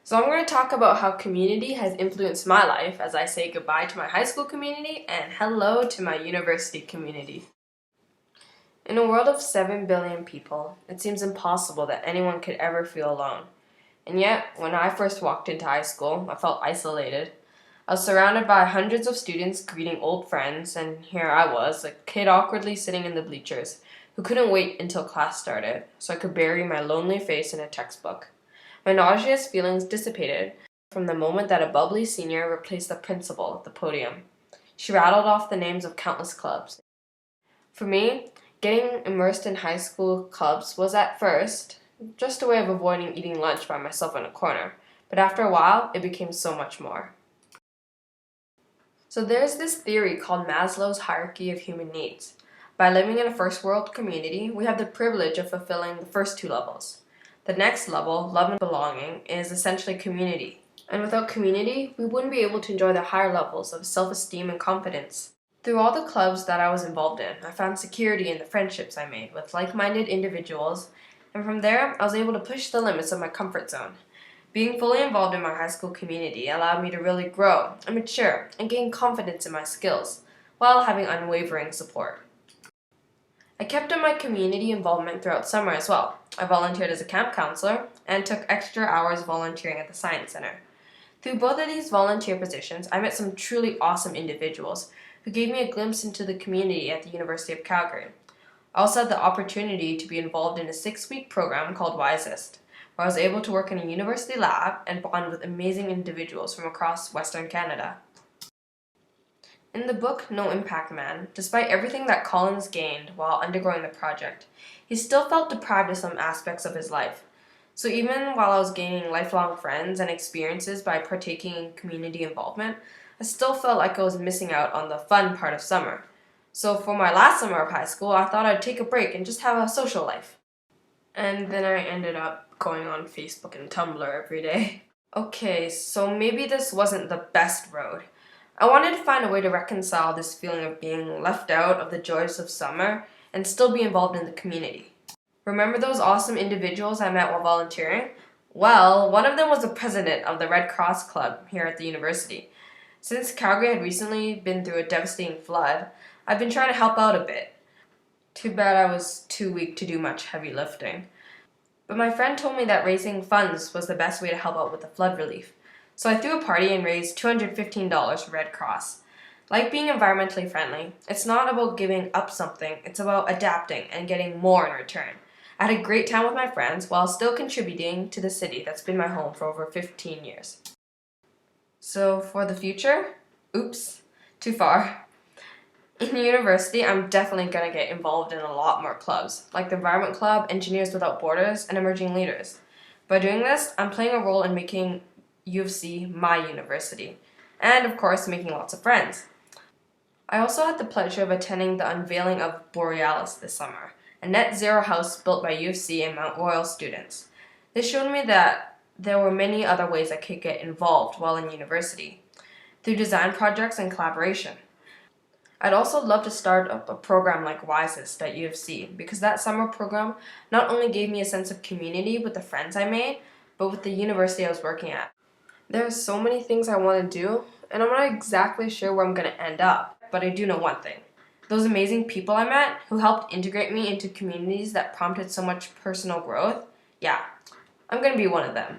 So I'm going to talk about how community has influenced my life as I say goodbye to my high school community and hello to my university community. In a world of 7 billion people, it seems impossible that anyone could ever feel alone. And yet, when I first walked into high school, I felt isolated. I was surrounded by hundreds of students greeting old friends, and here I was, a kid awkwardly sitting in the bleachers, who couldn't wait until class started so I could bury my lonely face in a textbook. My nauseous feelings dissipated from the moment that a bubbly senior replaced the principal at the podium. She rattled off the names of countless clubs. For me, getting immersed in high school clubs was at first just a way of avoiding eating lunch by myself in a corner, but after a while, it became so much more. So there's this theory called Maslow's hierarchy of human needs. By living in a first world community, we have the privilege of fulfilling the first two levels. The next level, love and belonging, is essentially community. And without community, we wouldn't be able to enjoy the higher levels of self-esteem and confidence. Through all the clubs that I was involved in, I found security in the friendships I made with like-minded individuals, and from there, I was able to push the limits of my comfort zone. Being fully involved in my high school community allowed me to really grow and mature and gain confidence in my skills, while having unwavering support. I kept up my community involvement throughout summer as well. I volunteered as a camp counselor and took extra hours volunteering at the Science Center. Through both of these volunteer positions, I met some truly awesome individuals who gave me a glimpse into the community at the University of Calgary. I also had the opportunity to be involved in a 6-week program called Wisest, where I was able to work in a university lab and bond with amazing individuals from across Western Canada. In the book No Impact Man, despite everything that Collins gained while undergoing the project, he still felt deprived of some aspects of his life. So even while I was gaining lifelong friends and experiences by partaking in community involvement, I still felt like I was missing out on the fun part of summer. So for my last summer of high school, I thought I'd take a break and just have a social life. And then I ended up going on Facebook and Tumblr every day. Okay, so maybe this wasn't the best road. I wanted to find a way to reconcile this feeling of being left out of the joys of summer and still be involved in the community. Remember those awesome individuals I met while volunteering? Well, one of them was the president of the Red Cross Club here at the university. Since Calgary had recently been through a devastating flood, I've been trying to help out a bit. Too bad I was too weak to do much heavy lifting. But my friend told me that raising funds was the best way to help out with the flood relief. So I threw a party and raised $215 for Red Cross. Like being environmentally friendly, it's not about giving up something, it's about adapting and getting more in return. I had a great time with my friends while still contributing to the city that's been my home for over 15 years. So for the future? Oops, too far. In university, I'm definitely going to get involved in a lot more clubs, like the Environment Club, Engineers Without Borders, and Emerging Leaders. By doing this, I'm playing a role in making U of C my university, and of course making lots of friends. I also had the pleasure of attending the unveiling of Borealis this summer, a net zero house built by U of C and Mount Royal students. This showed me that there were many other ways I could get involved while in university, through design projects and collaboration. I'd also love to start up a program like Wisest at U of C, because that summer program not only gave me a sense of community with the friends I made, but with the university I was working at. There are so many things I want to do, and I'm not exactly sure where I'm going to end up, but I do know one thing. Those amazing people I met who helped integrate me into communities that prompted so much personal growth, yeah, I'm going to be one of them.